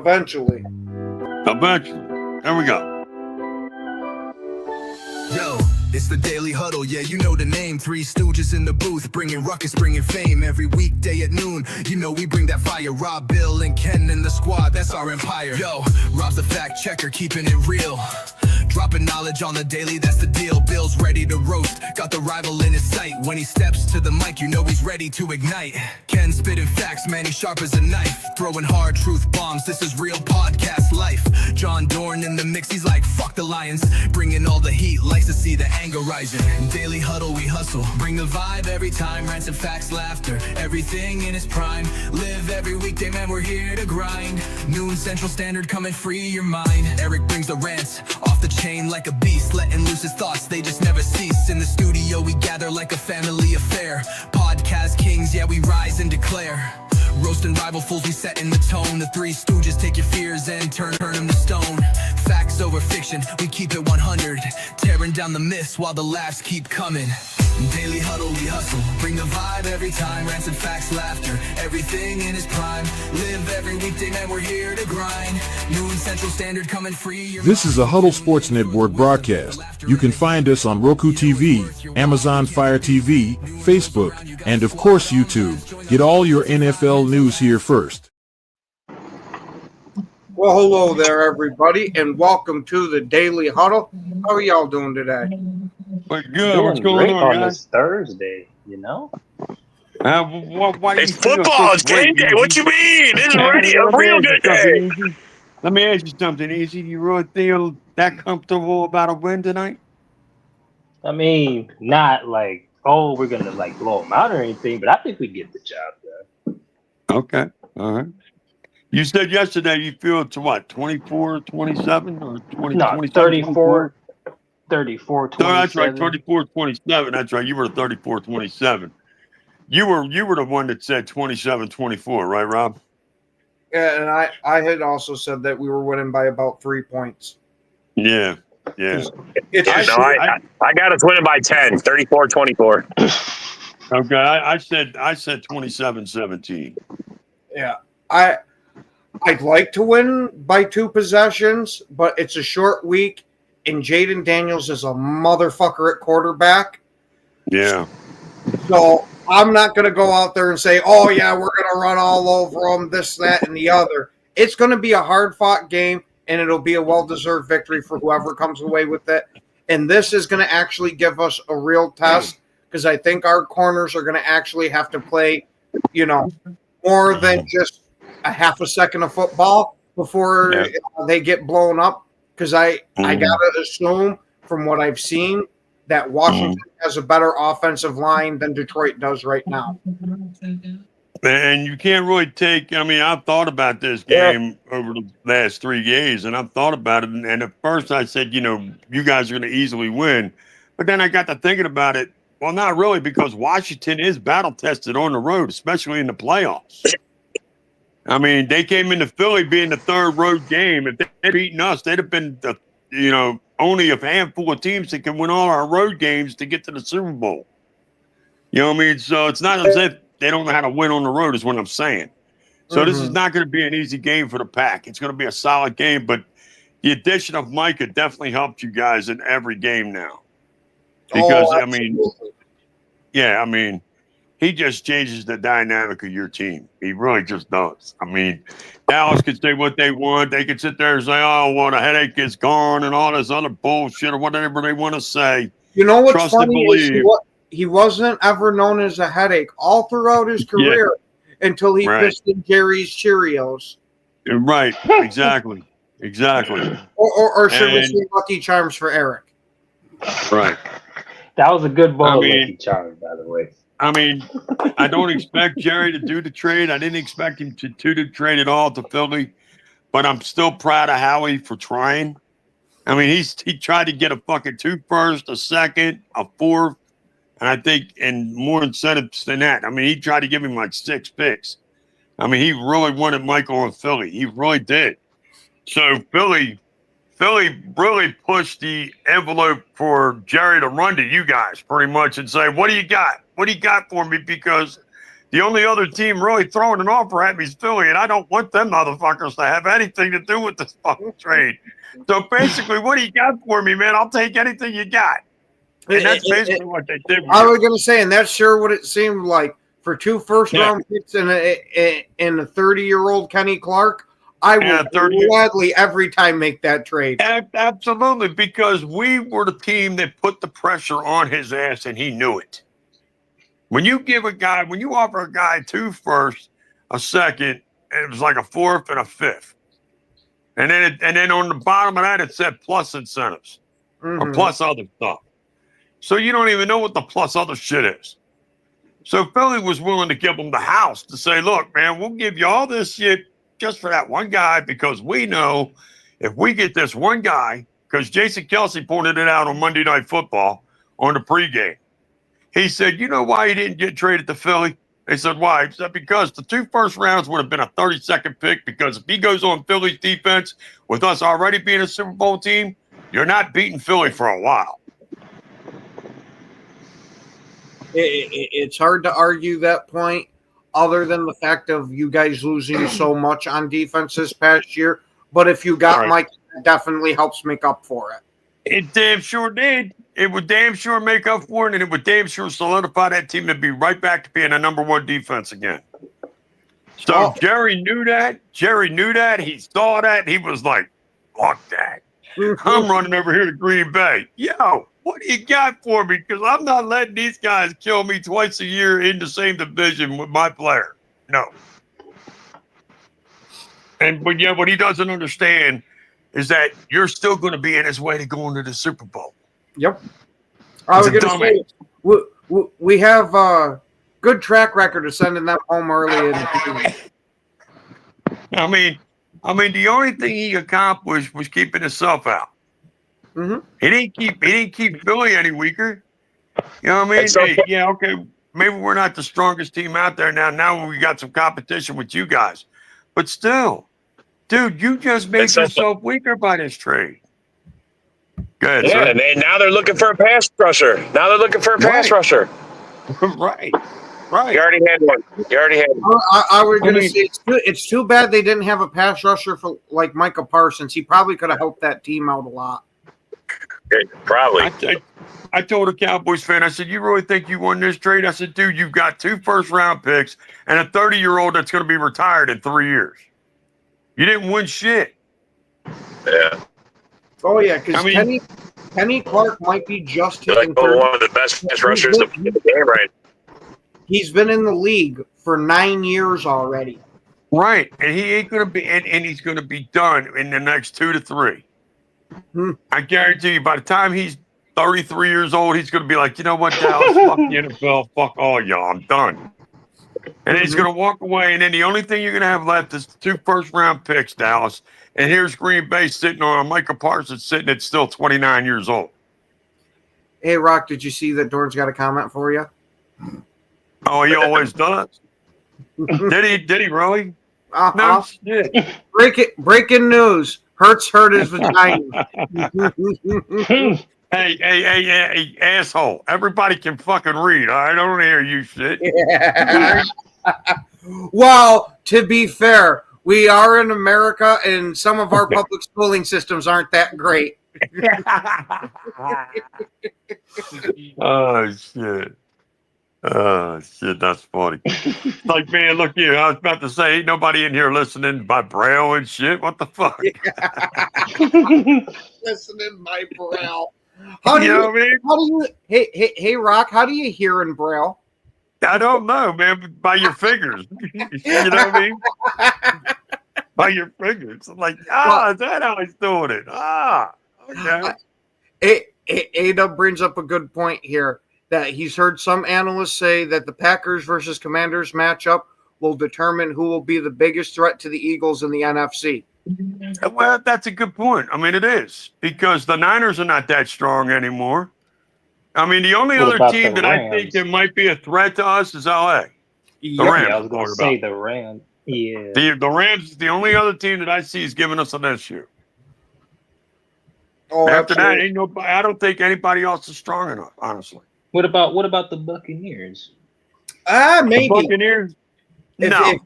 Eventually. There we go. Yo, it's the Daily Huddle, yeah, you know the name. Three stooges in the booth, bringing ruckus, bringing fame. Every weekday at noon, you know we bring that fire. Rob, Bill, and Ken and the squad, that's our empire. Yo, Rob's the fact checker, keeping it real. Dropping knowledge on the daily, that's the deal. Bill's ready to roast, got the rival in his sight. When he steps to the mic, you know he's ready to ignite. Ken spitting facts, man, he's sharp as a knife. Throwing hard truth bombs, this is real podcast life. John Dorn in the mix, he's like, fuck the Lions. Bringing all the heat, likes to see the anger rising. Daily Huddle, we hustle, bring the vibe every time. Rants and facts, laughter, everything in its prime. Live every weekday, man, we're here to grind. Noon Central Standard, come and free your mind. Eric brings the rants, off the chain like a beast, letting loose his thoughts, they just never cease. In the studio we gather like a family affair. Podcast kings, yeah, we rise and declare. Roasting rival fools, we setting the tone. The Three Stooges take your fears and turn them to stone. Facts over fiction, we keep it 100. Tearing down the myths while the laughs keep coming. Daily Huddle, we hustle, bring the vibe every time. Rants and facts, laughter, everything in its prime. Live every weekday, man, we're here to grind. Noon Central Standard, come and free your This is a Huddle Sports Network broadcast. You can find us on Roku TV, Amazon Fire TV, Facebook, and of course YouTube. Get all your NFL news here first. Well, hello there, everybody, and welcome to the Daily Huddle. How are y'all doing today? But good. What's Doing going great on, on guys? this Thursday, you know? Why It's football. It's game day. What you mean? This is really a real good day. Let me ask you something, Easy. Do you really feel that comfortable about a win tonight? I mean, not like, oh, we're going to like blow them out or anything, but I think we get the job done. Okay. All right. You said yesterday you feel to what, 24, 27 or 20, No, 27, 34, 34, No, that's right, 27. 34, 27. That's right. You were 34, 27. You were the one that said 27, 24, right, Rob? Yeah, and I had also said that we were winning by about 3 points. Yeah. It's I got us winning by 10, 34-24. Okay. I said 27, 17. Yeah, I'd like to win by 2 possessions, but it's a short week, and Jaden Daniels is a motherfucker at quarterback. Yeah. So I'm not going to go out there and say, oh, yeah, we're going to run all over them, this, that, and the other. It's going to be a hard-fought game, and it'll be a well-deserved victory for whoever comes away with it. And this is going to actually give us a real test because I think our corners are going to actually have to play, more than just a half a second of football before they get blown up. Because I got to assume from what I've seen that Washington has a better offensive line than Detroit does right now. And you can't really take, I've thought about this game over the last 3 days, and I've thought about it. And at first I said, you guys are going to easily win. But then I got to thinking about it. Well, not really, because Washington is battle tested on the road, especially in the playoffs. They came into Philly being the third road game. If they'd beaten us, they'd have been, only a handful of teams that can win all our road games to get to the Super Bowl. You know what I mean? So it's not as if they don't know how to win on the road is what I'm saying. So this is not going to be an easy game for the Pack. It's going to be a solid game, but the addition of Micah definitely helped you guys in every game now. Because, he just changes the dynamic of your team. He really just does. Dallas can say what they want. They can sit there and say, oh, well, the headache is gone and all this other bullshit or whatever they want to say. You know what's Trust funny and is believe. he wasn't ever known as a headache all throughout his career until he pissed in Jerry's Cheerios. Right. Exactly. Or should we say Lucky Charms for Eric? Right. That was a good ball, Lucky Charms, by the way. I don't expect Jerry to do the trade. I didn't expect him to do the trade at all to Philly, but I'm still proud of Howie for trying. He tried to get a fucking 2 firsts, a second, a 4th, and I think, and more incentives than that. He tried to give him like 6 picks. He really wanted Michael in Philly. He really did. So Philly really pushed the envelope for Jerry to run to you guys pretty much and say, what do you got? What do you got for me? Because the only other team really throwing an offer at me is Philly, and I don't want them motherfuckers to have anything to do with this fucking trade. So basically, what do you got for me, man? I'll take anything you got. And that's basically what they did. I was going to say, and that's sure what it seemed like for 2 first-round picks and a 30-year-old Kenny Clark. I would gladly every time make that trade. Absolutely, because we were the team that put the pressure on his ass, and he knew it. When you offer a guy 2 firsts, a second, it was like a 4th and a 5th, and then on the bottom of that it said plus incentives or plus other stuff. So you don't even know what the plus other shit is. So Philly was willing to give him the house to say, look, man, we'll give you all this shit just for that one guy, because we know if we get this one guy, because Jason Kelsey pointed it out on Monday Night Football on the pregame. He said, you know why he didn't get traded to Philly? They said, why? He said, because the 2 first rounds would have been a 32nd pick, because if he goes on Philly's defense with us already being a Super Bowl team, you're not beating Philly for a while. It's hard to argue that point, other than the fact of you guys losing so much on defense this past year. But if you got Mike, it definitely helps make up for it. It damn sure did. It would damn sure make up for it, and it would damn sure solidify that team to be right back to being a number 1 defense again. So Jerry knew that. He saw that. He was like, fuck that. I'm running over here to Green Bay. Yo, what do you got for me? Because I'm not letting these guys kill me twice a year in the same division with my player. No. But what he doesn't understand is that you're still going to be in his way to going to the Super Bowl. Yep. I was going to say, we have a good track record of sending them home early. I mean, the only thing he accomplished was keeping himself out. He didn't keep Philly any weaker. You know what I mean? Hey, okay, maybe we're not the strongest team out there now. Now we got some competition with you guys, but still, dude, you just made yourself weaker by this trade. Go ahead, sir. And now they're looking for a pass rusher. Right. You already had one. I was going to say, it's too bad they didn't have a pass rusher for like Micah Parsons. He probably could have helped that team out a lot. Probably. I told a Cowboys fan, I said, you really think you won this trade? I said, dude, you've got 2 first-round picks and a 30-year-old that's going to be retired in 3 years. You didn't win shit. Yeah. Oh, yeah, because Kenny Clark might be just hitting one of the best pass rushers in the game right now. He's been in the league for 9 years already. Right, and he ain't going to be, and he's going to be done in the next 2 to 3. I guarantee you, by the time he's 33 years old, he's going to be like, you know what, Dallas, fuck the NFL, fuck all y'all, I'm done. And he's going to walk away, and then the only thing you're going to have left is 2 first-round picks, Dallas. And here's Green Bay sitting on a Micah Parsons sitting at still 29 years old. Hey, Rock, did you see that Dorn's got a comment for you? Oh, he always does. Did he really? No shit. Breaking news. Hurts hurt his vagina. Hey, asshole. Everybody can fucking read. I don't hear you shit. Yeah. Well, to be fair, we are in America and some of our public schooling systems aren't that great. Oh, shit. Oh, shit, that's funny. Like, man, look here. I was about to say, ain't nobody in here listening by Braille and shit. What the fuck? Listening by Braille. How do you, hey, Rock, how do you hear in Braille? I don't know, man, by your fingers. You know what I mean? By your fingers. I'm like, is that how he's doing it? Okay. Ada brings up a good point here. That he's heard some analysts say that the Packers versus Commanders matchup will determine who will be the biggest threat to the Eagles in the NFC. Well, that's a good point. I mean, it is, because the Niners are not that strong anymore. I mean, the only other team that I think that might be a threat to us is LA. The Rams. Yeah, I was going to say the Rams. Yeah. The Rams is the only other team that I see is giving us an issue. Oh, after that, ain't nobody. I don't think anybody else is strong enough, honestly. What about the Buccaneers? The Maybe Buccaneers? No. No.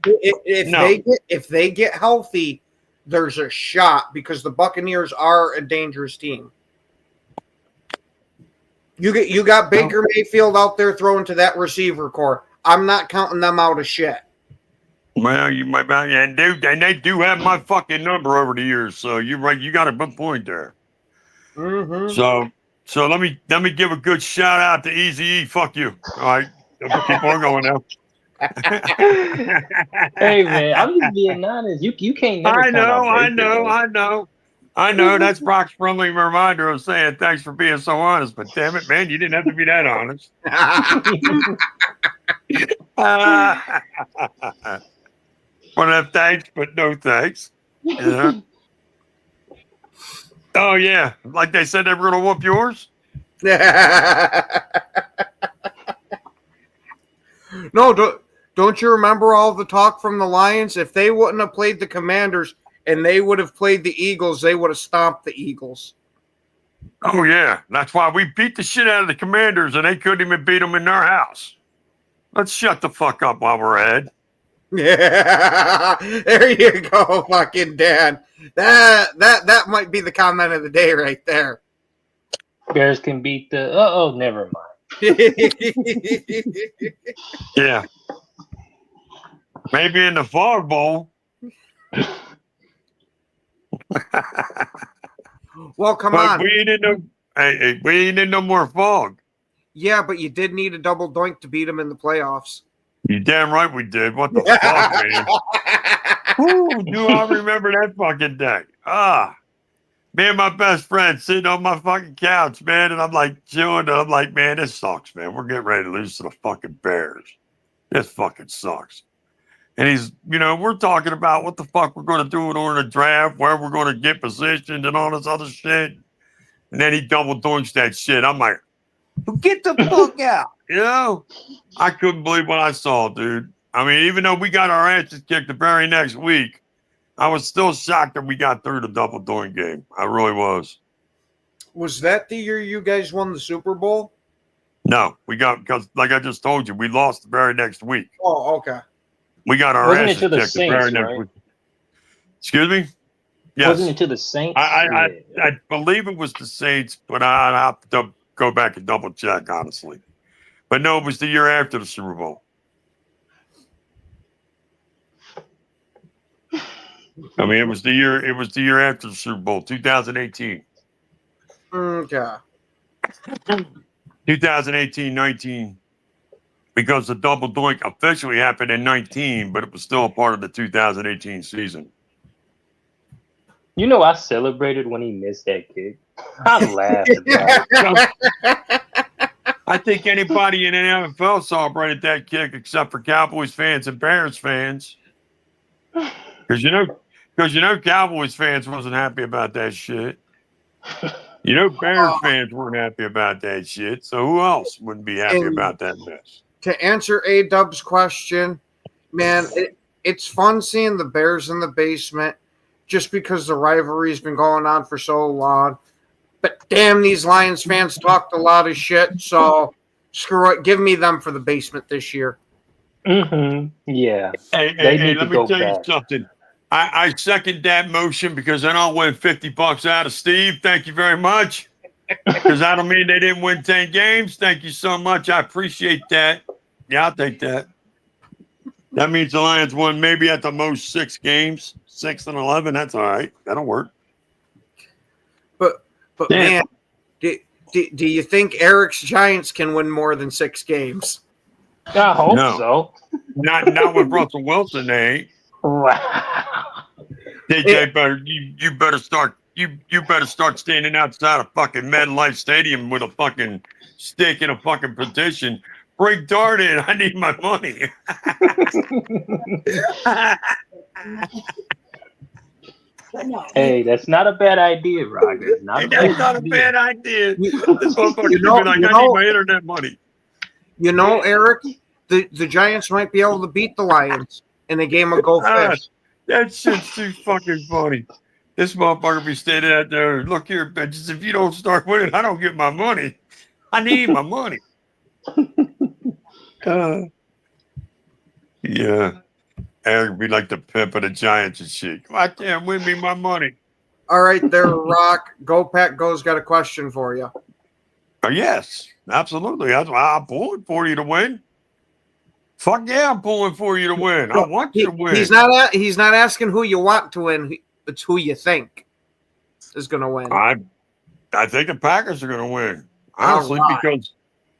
if they get healthy, there's a shot because the Buccaneers are a dangerous team. You got Baker Mayfield out there throwing to that receiver core. I'm not counting them out of shit. Well, you might, and they do have my fucking number over the years. So you're right. You got a good point there. Mm-hmm. So let me give a good shout out to Easy E. Fuck you. All right, keep on going now. Hey man, I'm just being honest. You can't never count out Baker. I know. That's Brock's friendly reminder of saying thanks for being so honest. But damn it, man, you didn't have to be that honest. Want to have thanks, but no thanks. Yeah. Oh yeah, like they said they were gonna whoop yours. No, don't you remember all the talk from the Lions? If they wouldn't have played the Commanders and they would have played the Eagles, they would have stomped the Eagles. Oh yeah, that's why we beat the shit out of the Commanders, and they couldn't even beat them in their house. Let's shut the fuck up while we're ahead. Yeah, there you go, fucking Dan. That might be the comment of the day right there. Bears can beat the. Oh, never mind. Yeah, maybe in the Fog Bowl. Well, come But on. we ain't in no more fog. Yeah, but you did need a double doink to beat them in the playoffs. You damn right we did. What the fuck, man? Woo, do I remember that fucking day? Me and my best friend sitting on my fucking couch, man, and I'm like chilling, and I'm like, man, this sucks, man. We're getting ready to lose to the fucking Bears. This fucking sucks. And he's, we're talking about what the fuck we're going to do in order to draft, where we're going to get positioned and all this other shit. And then he double doinks that shit. I'm like, get the fuck out. I couldn't believe what I saw, dude. I mean, even though we got our asses kicked the very next week, I was still shocked that we got through the double doink game. I really was. Was that the year you guys won the Super Bowl? No, because like I just told you, we lost the very next week. Oh, okay. We got our Wasn't it asses to the kicked the very Saints, next right? week. Excuse me? Yes. Wasn't it to the Saints? I believe it was the Saints, but I'd have to go back and double check, honestly. But no, it was the year after the Super Bowl. I mean, it was the year after the Super Bowl, 2018. Okay. 2018-19, because the double doink officially happened in 19, but it was still a part of the 2018 season. I celebrated when he missed that kick. I laughed about it. I think anybody in the NFL celebrated that kick except for Cowboys fans and Bears fans. Because Cowboys fans wasn't happy about that shit. Bears fans weren't happy about that shit. So who else wouldn't be happy about that mess? To answer A-Dub's question, man, it's fun seeing the Bears in the basement just because the rivalry's been going on for so long. But damn, these Lions fans talked a lot of shit, so screw it. Give me them for the basement this year. Mm-hmm. Yeah. Hey, let me tell you something. I second that motion because then I'll win $50 out of Steve. Thank you very much. Because that'll mean they didn't win 10 games. Thank you so much. I appreciate that. Yeah, I'll take that. That means the Lions won maybe at the most 6 games. 6 and 11. That's all right. That'll work. But man, do you think Eric's Giants can win more than 6 games? I hope so. Not with Russell Wilson, they ain't. Wow. DJ, you better start standing outside of fucking MetLife Stadium with a fucking stick and a fucking petition. Bring Dart in. I need my money. Hey, that's not a bad idea, Roger. That's not a bad idea. This motherfucker be like, I need my internet money. Eric, the Giants might be able to beat the Lions in a game of Go Fish. That shit's too fucking funny. This motherfucker be standing out there. Look here, bitches. If you don't start winning, I don't get my money. I need my money. Yeah. Eric be like the pimp of the Giants and shit. God damn, win me my money. All right, there, Rock. Go Pack Go's got a question for you. Oh, yes, absolutely. That's why I'm pulling for you to win. Fuck yeah, I'm pulling for you to win. I want you to win. He's not asking who you want to win. It's who you think is going to win. I think the Packers are going to win. Honestly, right.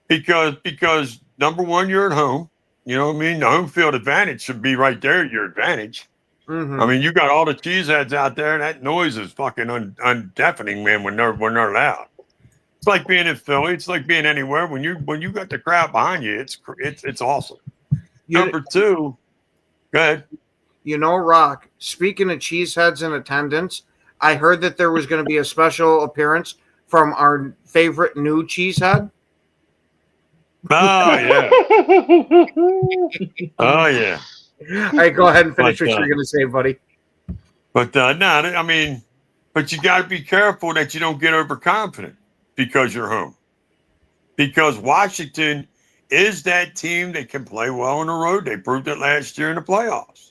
because number one, you're at home. You know what I mean? The home field advantage should be right there at your advantage. Mhm. I mean, you got all the cheeseheads out there, and that noise is fucking undeafening, man. When they're loud, it's like being in Philly. It's like being anywhere. When you got the crowd behind you, it's awesome. Number two, go ahead. You know, Rock. Speaking of cheeseheads in attendance, I heard that there was going to be a special appearance from our favorite new cheesehead. Oh yeah. Oh yeah. All right, go ahead and finish what you're going to say, buddy. But no, I mean, but you got to be careful that you don't get overconfident because you're home. Because Washington is that team that can play well on the road. They proved it last year in the playoffs.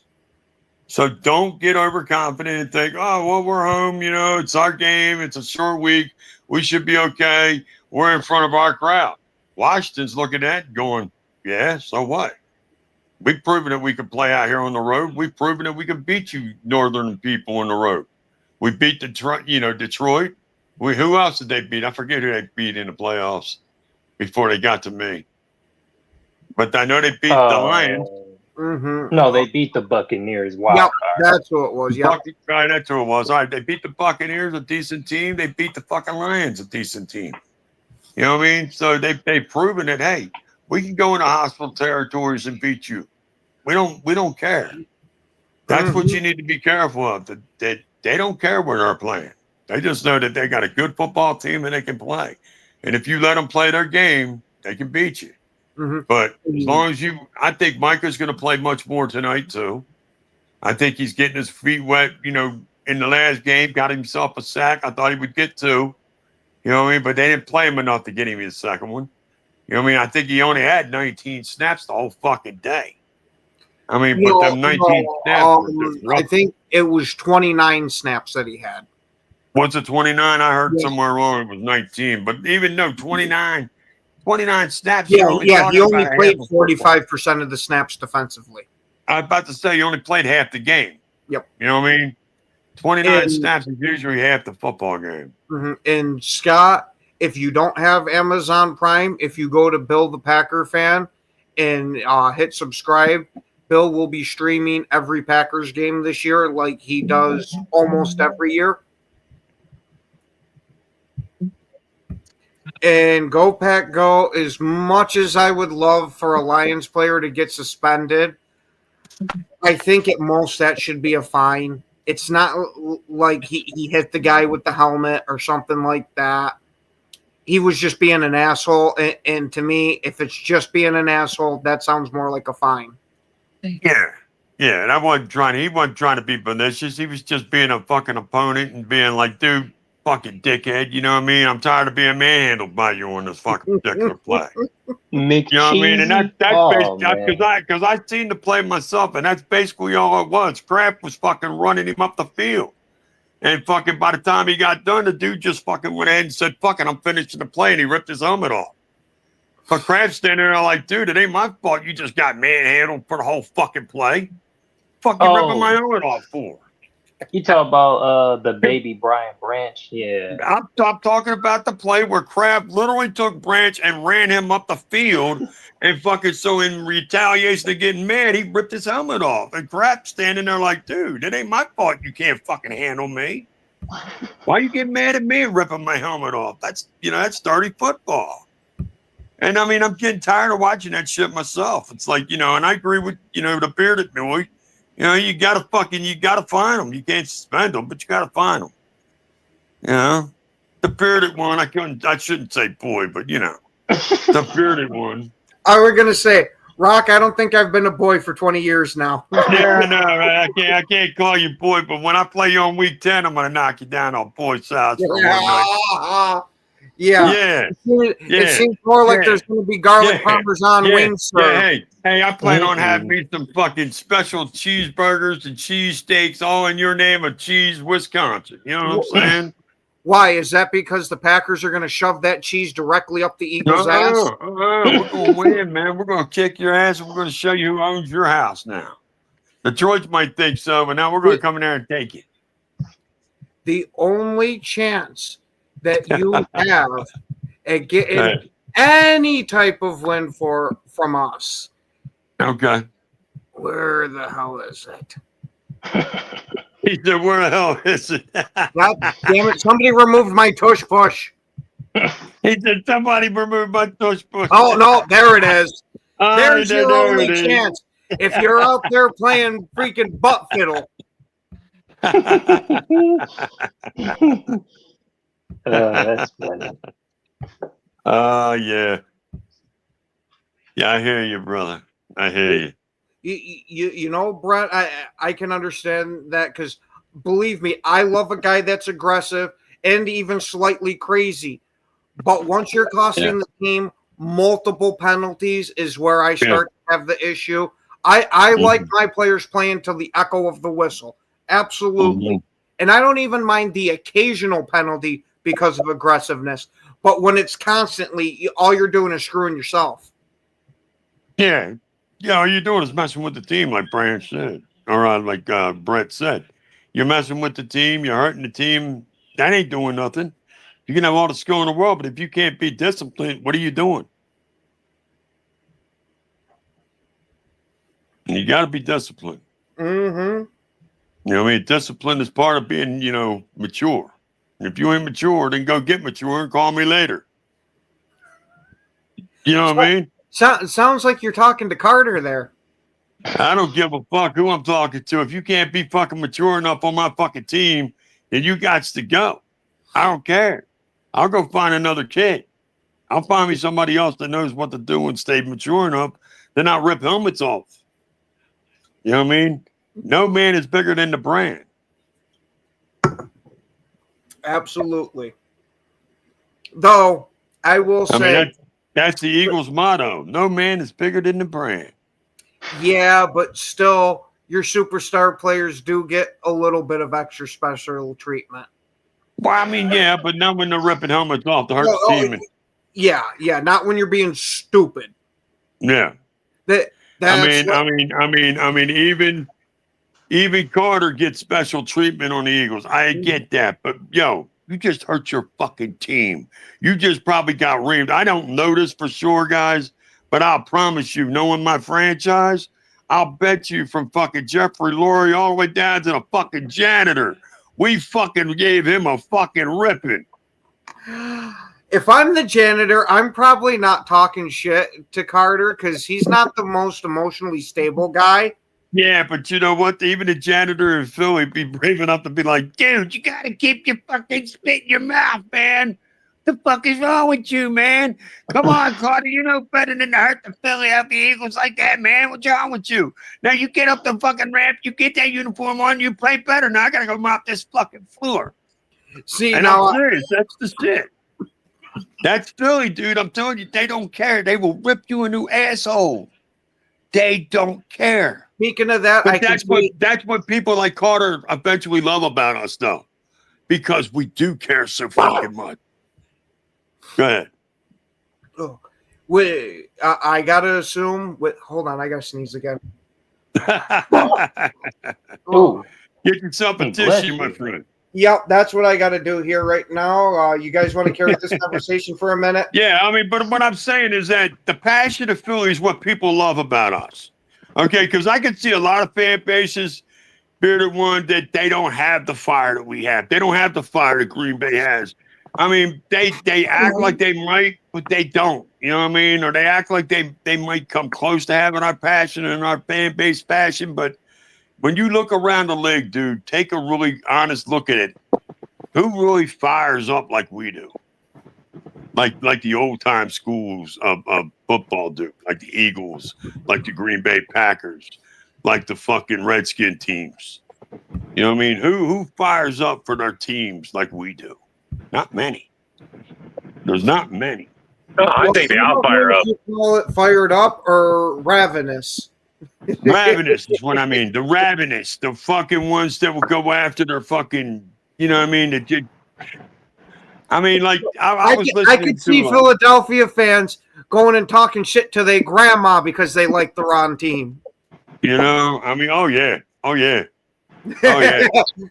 So don't get overconfident and think, oh, well, we're home. You know, it's our game. It's a short week. We should be okay. We're in front of our crowd. Washington's looking at it going, yeah, so what? We've proven that we can play out here on the road. We've proven that we can beat you northern people on the road. We beat Detroit. Who else did they beat? I forget who they beat in the playoffs before they got to me. But I know they beat the Lions. Mm-hmm. No, they beat the Buccaneers. Wow. Yep, that's who it was. Yep. Right, that's who it was. All right, they beat the Buccaneers, a decent team. They beat the fucking Lions, a decent team. You know what I mean? So they've proven that, hey, we can go into hostile territories and beat you. We don't care. That's what you need to be careful of. That they don't care where they're playing. They just know that they got a good football team and they can play. And if you let them play their game, they can beat you. Mm-hmm. But as long as I think Micah's going to play much more tonight too. I think he's getting his feet wet. You know, in the last game, got himself a sack. I thought he would get two. You know what I mean? But they didn't play him enough to get him his second one. You know what I mean? I think he only had 19 snaps the whole fucking day. I mean, but them 19 snaps were I think it was 29 snaps that he had. Was it 29? I heard somewhere wrong. It was 19. But even though 29 snaps. Yeah, he only played 45% of the snaps defensively. I was about to say he only played half the game. Yep. You know what I mean? 29 snaps is usually half the football game. Mm-hmm. And Scott, if you don't have Amazon Prime, if you go to Bill the Packer Fan and hit subscribe, Bill will be streaming every Packers game this year like he does almost every year. And Go Pack Go, as much as I would love for a Lions player to get suspended, I think at most that should be a fine. It's not like he hit the guy with the helmet or something like that. He was just being an asshole. And to me, if it's just being an asshole, that sounds more like a fine. Yeah. Yeah. And he wasn't trying to be malicious. He was just being a fucking opponent and being like, dude, fucking dickhead. You know what I mean? I'm tired of being manhandled by you on this fucking particular play. You know what I mean? And that's basically because I seen the play myself, and that's basically all it was. Kraft was fucking running him up the field. And fucking by the time he got done, the dude just fucking went ahead and said, fucking, I'm finishing the play, and he ripped his helmet off. But Kraft's standing there like, dude, it ain't my fault you just got manhandled for the whole fucking play. Fuck you ripping my helmet off for? You talk about the baby Brian Branch, yeah. I'm talking about the play where Kraft literally took Branch and ran him up the field, and fucking so in retaliation of getting mad, he ripped his helmet off. And Kraft standing there like, dude, it ain't my fault you can't fucking handle me. Why you get mad at me and ripping my helmet off? That's dirty football. And I mean, I'm getting tired of watching that shit myself. It's like, and I agree with, the bearded boy. You gotta find them. You can't suspend them, but you gotta find them. The bearded one. I shouldn't say boy, but the bearded one. I was gonna say, Rock. I don't think I've been a boy for 20 years now. Yeah, no, I can't call you boy, but when I play you on week 10, I'm gonna knock you down on boy size for one night. Yeah. Yeah. It seems more like Yeah. there's going to be garlic Yeah. parmesan Yeah. wings Yeah. served. Hey, I plan on Mm-mm. having me some fucking special cheeseburgers and cheesesteaks, all in your name of cheese, Wisconsin. You know what I'm saying? Why? Is that because the Packers are going to shove that cheese directly up the Eagles' ass? We're going to win, man. We're going to kick your ass, and we're going to show you who owns your house now. The Troy's might think so, but now we're going to come in there and take it. The only chance that you have at getting Hey, any type of win from us, okay. where the hell is it? He said, where the hell is it? God damn it! Somebody removed my tush push. He said, somebody remove my tush push. Oh no, there it is. Oh, There's your there only it is. chance. If you're out there playing freaking butt fiddle, That's funny. Yeah. Yeah, I hear you, brother. I hear you. you know, Brett, I can understand that because believe me, I love a guy that's aggressive and even slightly crazy. But once you're costing the team multiple penalties is where I start to have the issue. I like my players playing to the echo of the whistle. Absolutely. And I don't even mind the occasional penalty because of aggressiveness. But when it's constantly, all you're doing is screwing yourself. Yeah. Yeah, all you're doing is messing with the team, like Brian said, or like Brett said. You're messing with the team. You're hurting the team. That ain't doing nothing. You can have all the skill in the world, but if you can't be disciplined, what are you doing? You got to be disciplined. Mm-hmm. You know what I mean? Discipline is part of being, mature. And if you ain't mature, then go get mature and call me later. You know what I mean? Sounds like you're talking to Carter there. I don't give a fuck who I'm talking to. If you can't be fucking mature enough on my fucking team, then you got to go. I don't care. I'll go find another kid. I'll find me somebody else that knows what to do and stay mature enough. Then I'll rip helmets off. You know what I mean? No man is bigger than the brand. Absolutely. Though, I will say... that's the Eagles' motto. No man is bigger than the brand. Yeah, but still, your superstar players do get a little bit of extra special treatment. Well, I mean, yeah, but not when they're ripping helmets off to hurt the team. Yeah, not when you're being stupid. Yeah. Even Carter gets special treatment on the Eagles. I get that, but you just hurt your fucking team. You just probably got reamed. I don't know this for sure, guys, but I'll promise you, knowing my franchise, I'll bet you from fucking Jeffrey Lurie all the way down to the fucking janitor, we fucking gave him a fucking ripping. If I'm the janitor, I'm probably not talking shit to Carter because he's not the most emotionally stable guy. Yeah, but you know what? Even the janitor in Philly be brave enough to be like, dude, you got to keep your fucking spit in your mouth, man. The fuck is wrong with you, man? Come on, Carter. You know better than to hurt the Philadelphia Eagles like that, man. What's wrong with you? Now you get up the fucking ramp, you get that uniform on, you play better. Now I got to go mop this fucking floor. See, and now I'm serious. That's the shit. That's Philly, dude. I'm telling you, they don't care. They will rip you a new asshole. They don't care. Speaking of that, but that's what people like Carter eventually love about us, though, because we do care so fucking much. Go ahead. Oh, wait, I gotta assume. Hold on, I gotta sneeze again. Oh, get yourself a tissue, my friend. Yep, that's what I got to do here right now. You guys want to carry this conversation for a minute? Yeah, I mean, but what I'm saying is that the passion of Philly is what people love about us. Okay, because I can see a lot of fan bases, bearded one, that they don't have the fire that we have. They don't have the fire that Green Bay has. I mean, they act like they might, but they don't. You know what I mean? Or they act like they might come close to having our passion and our fan base passion, but when you look around the league, dude, take a really honest look at it. Who really fires up like we do? Like the old time schools of football do, like the Eagles, like the Green Bay Packers, like the fucking Redskin teams. You know what I mean? Who fires up for their teams like we do? Not many. There's not many. No, I think they all fire up. You call it fired up or ravenous? Ravenous is what I mean. The ravenous, the fucking ones that will go after their fucking, you know what I mean? I mean, like I was I listening could see to Philadelphia fans going and talking shit to their grandma because they like the wrong team. you know, I mean, oh yeah. Oh yeah.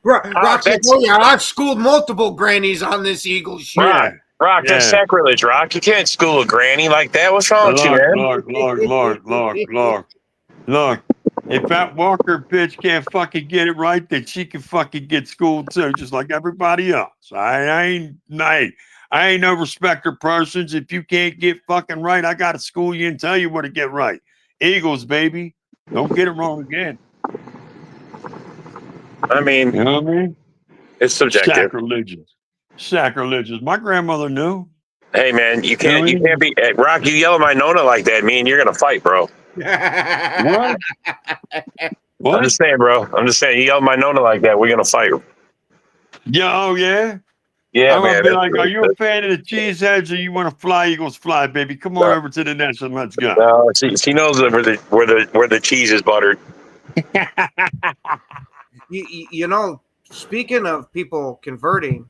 Rock's like, that's- oh yeah, I've schooled multiple grannies on this Eagles shit. Yeah. Rock, that's Yeah. sacrilege, Rock. You can't school a granny like that. What's wrong with you, man? Look. If that Walker bitch can't fucking get it right, then she can fucking get schooled too, just like everybody else. I ain't no respecter persons. If you can't get fucking right, I gotta school you and tell you what to get right. Eagles, baby. Don't get it wrong again. I mean, You know what I mean? it's subjective. Sacrilegious. My grandmother knew. Hey, man, you can't You know what I be Rock. You yell at my Nona like that, me and you're gonna fight, bro. What? I'm What? just saying, bro. I'm just saying, you yell at my Nona like that, we're gonna fight. Yeah, oh yeah? Yeah, I'm man. gonna be like, are you a fan of the cheeseheads or you want to fly Eagles fly, baby? Come on over to the nest and let's go. No, she knows where the cheese is buttered. You know, speaking of people converting,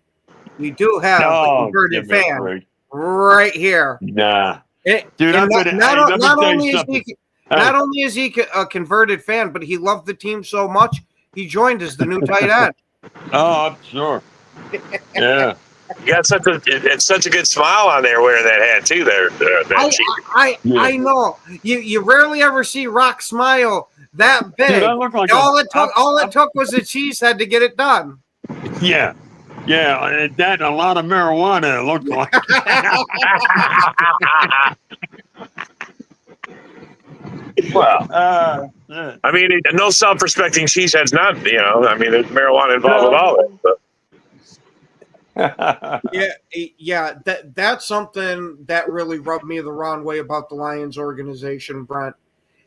we do have a Oh, converted give me a fan break. right here. Nah. It- Dude, and I'm gonna not let me tell only you is something. he not only is he a converted fan, but he loved the team so much he joined as the new tight end. Oh, I'm sure. Yeah. You got it's such a good smile on there wearing that hat too. I know you rarely ever see Rock smile that big. Dude, I look like all it took was a cheesehead to get it done. Yeah. Yeah, and that a lot of marijuana, it looks like. Well, Yeah. I mean, no self-respecting cheesehead's not. I mean, there's marijuana involved with all that. But. Yeah, that's something that really rubbed me the wrong way about the Lions organization, Brent,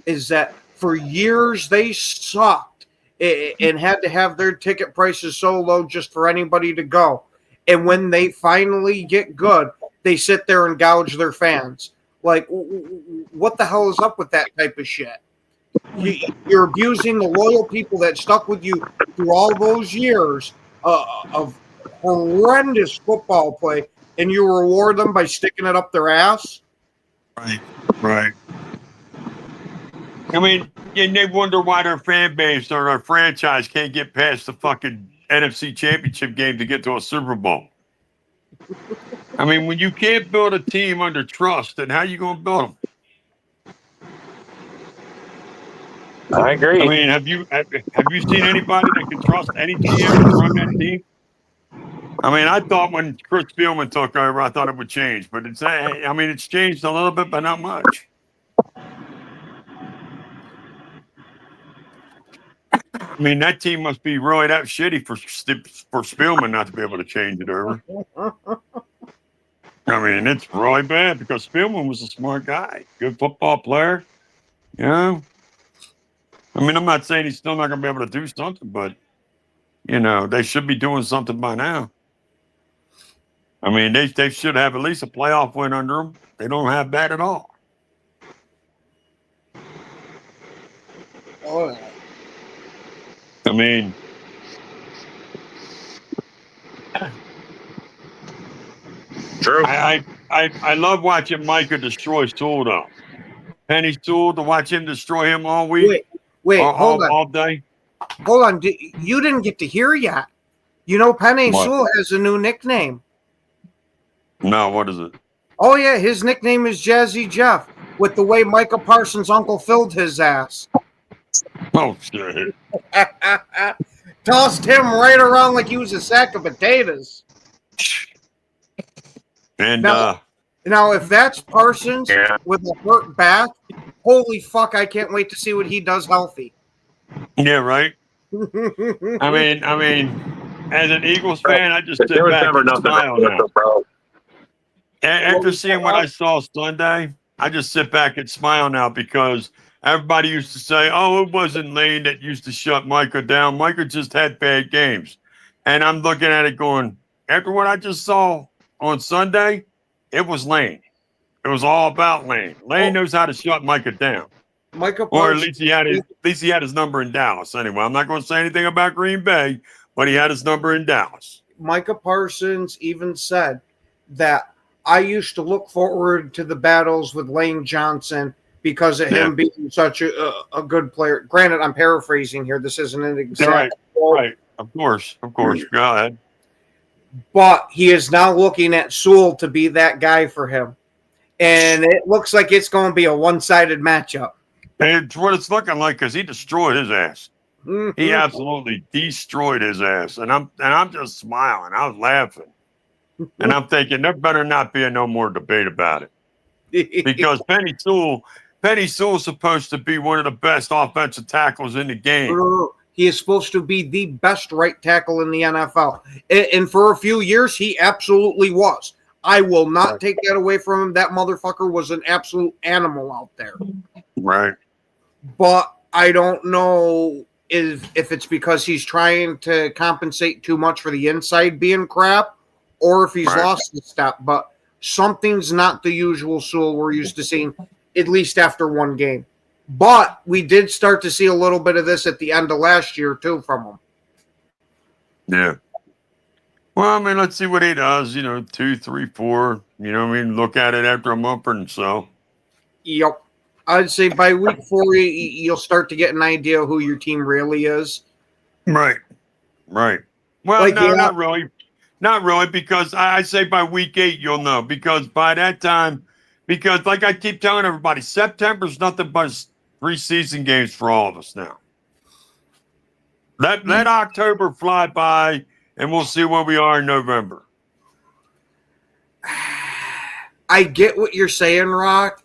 is that for years they sucked and had to have their ticket prices so low just for anybody to go. And when they finally get good, they sit there and gouge their fans. Like, what the hell is up with that type of shit? You're abusing the loyal people that stuck with you through all those years of horrendous football play, and you reward them by sticking it up their ass. Right. I mean, and they wonder why their fan base or their franchise can't get past the fucking NFC Championship game to get to a Super Bowl. I mean, when you can't build a team under trust, then how you going to build them? I agree. I mean, have you seen anybody that can trust any GM to run that team? I mean, I thought when Chris Spielman took over, I thought it would change, but it's changed a little bit, but not much. I mean, that team must be really that shitty for Spielman not to be able to change it over. I mean, it's really bad because Spielman was a smart guy, good football player. You know, I mean, I'm not saying he's still not going to be able to do something, but they should be doing something by now. I mean, they should have at least a playoff win under them. They don't have that at all. Oh, I mean, True. I love watching Micah destroy Sewell though. Penny Sewell, to watch him destroy him all week. Wait, all, hold on. all day. Hold on. You didn't get to hear yet. You know, Penny What? Sewell has a new nickname. No, what is it? Oh, yeah, his nickname is Jazzy Jeff, with the way Micah Parsons' uncle filled his ass. Oh, shit. Tossed him right around like he was a sack of potatoes. And Now, if that's Parsons Yeah. with a hurt back, holy fuck, I can't wait to see what he does healthy. yeah, right. I mean, as an Eagles fan, I just There sit was back never and nothing smile wrong with now. the bro. After seeing what I saw Sunday, I just sit back and smile now because everybody used to say, "Oh, it wasn't Lane that used to shut Micah down. Micah just had bad games," and I'm looking at it going, after what I just saw on Sunday, it was Lane. It was all about Lane. Lane knows how to shut Micah down. Micah Or at Parsons, least he had his number in Dallas. Anyway, I'm not going to say anything about Green Bay, but he had his number in Dallas. Micah Parsons even said that I used to look forward to the battles with Lane Johnson because of him being such a good player. Granted, I'm paraphrasing here. This isn't an exact quote. Right. Of course. Go ahead. But he is now looking at Sewell to be that guy for him. And it looks like it's going to be a one-sided matchup. And it's what it's looking like because he destroyed his ass. Mm-hmm. He absolutely destroyed his ass. And I'm just smiling. I was laughing. And I'm thinking there better not be no more debate about it. Because Penny Sewell's supposed to be one of the best offensive tackles in the game. He is supposed to be the best right tackle in the NFL. And for a few years, he absolutely was. I will not take that away from him. That motherfucker was an absolute animal out there. Right. But I don't know if it's because he's trying to compensate too much for the inside being crap or if he's lost the step. But something's not the usual Sewell we're used to seeing, at least after one game. But we did start to see a little bit of this at the end of last year, too, from him. Yeah. Well, I mean, let's see what he does, 2, 3, 4, look at it after a month or so. Yep. I'd say by week 4, you'll start to get an idea of who your team really is. Right. Well, not really. Not really, because I say by week 8, you'll know. Because by that time, like I keep telling everybody, September's nothing but preseason games for all of us now. Let October fly by, and we'll see where we are in November. I get what you're saying, Rock,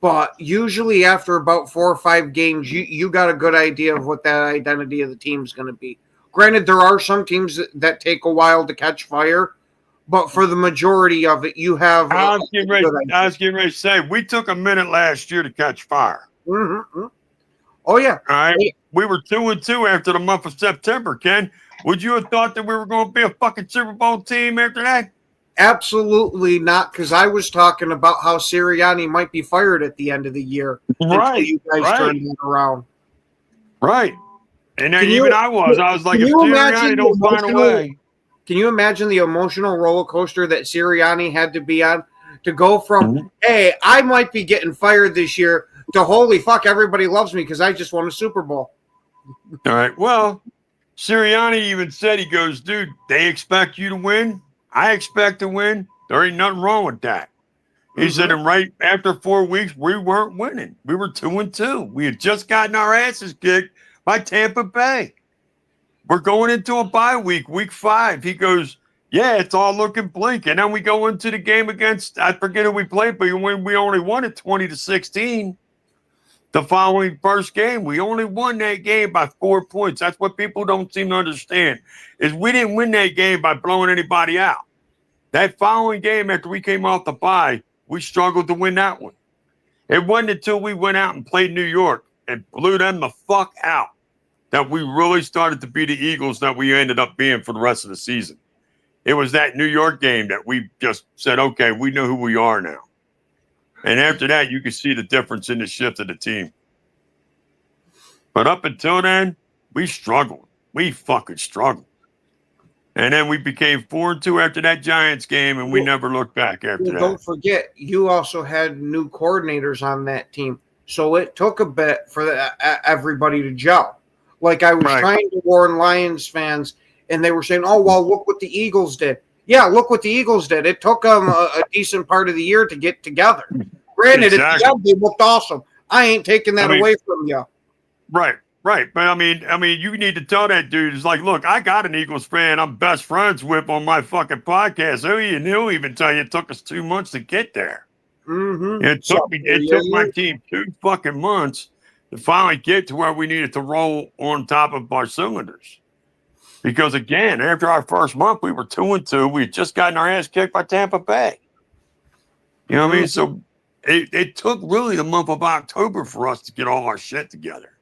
but usually after about 4 or 5 games, you got a good idea of what that identity of the team's going to be. Granted, there are some teams that take a while to catch fire, but for the majority of it, you have. I was getting ready to say, we took a minute last year to catch fire. Mm-hmm. Oh, yeah. All right. We were 2-2 after the month of September, Ken. Would you have thought that we were going to be a fucking Super Bowl team after that? Absolutely not, because I was talking about how Sirianni might be fired at the end of the year. Right. You guys turned it around. Right. And then I was like, if Sirianni don't find a way. Can you imagine the emotional roller coaster that Sirianni had to be on to go from, hey, I might be getting fired this year, to holy fuck, everybody loves me because I just won a Super Bowl. All right. Well, Sirianni even said, he goes, dude, they expect you to win. I expect to win. There ain't nothing wrong with that. He said, and right after 4 weeks, we weren't winning. We were 2-2. We had just gotten our asses kicked by Tampa Bay. We're going into a bye week, week 5. He goes, yeah, it's all looking bleak. And then we go into the game against, I forget who we played, but we only won it 20-16. The following first game, we only won that game by 4 points. That's what people don't seem to understand, is we didn't win that game by blowing anybody out. That following game after we came off the bye, we struggled to win that one. It wasn't until we went out and played New York and blew them the fuck out that we really started to be the Eagles that we ended up being for the rest of the season. It was that New York game that we just said, okay, we know who we are now. And after that, you could see the difference in the shift of the team. But up until then, we struggled. We fucking struggled. And then we became 4-2 after that Giants game, and we never looked back after that. Don't forget, you also had new coordinators on that team. So it took a bit for everybody to gel. Like I was trying to warn Lions fans, and they were saying, oh, well, look what the Eagles did. Yeah, look what the Eagles did. It took them a decent part of the year to get together. Granted, at the end, they looked awesome. I ain't taking that away from you. Right. But I mean, you need to tell that dude, it's like, look, I got an Eagles fan I'm best friends with on my fucking podcast. He'll even tell you it took us 2 months to get there. Mm-hmm. It took my team 2 fucking months to finally get to where we needed to roll on top of our cylinders. Because again, after our first month, we were 2-2. We had just gotten our ass kicked by Tampa Bay. You know what I mean? So it took really the month of October for us to get all our shit together.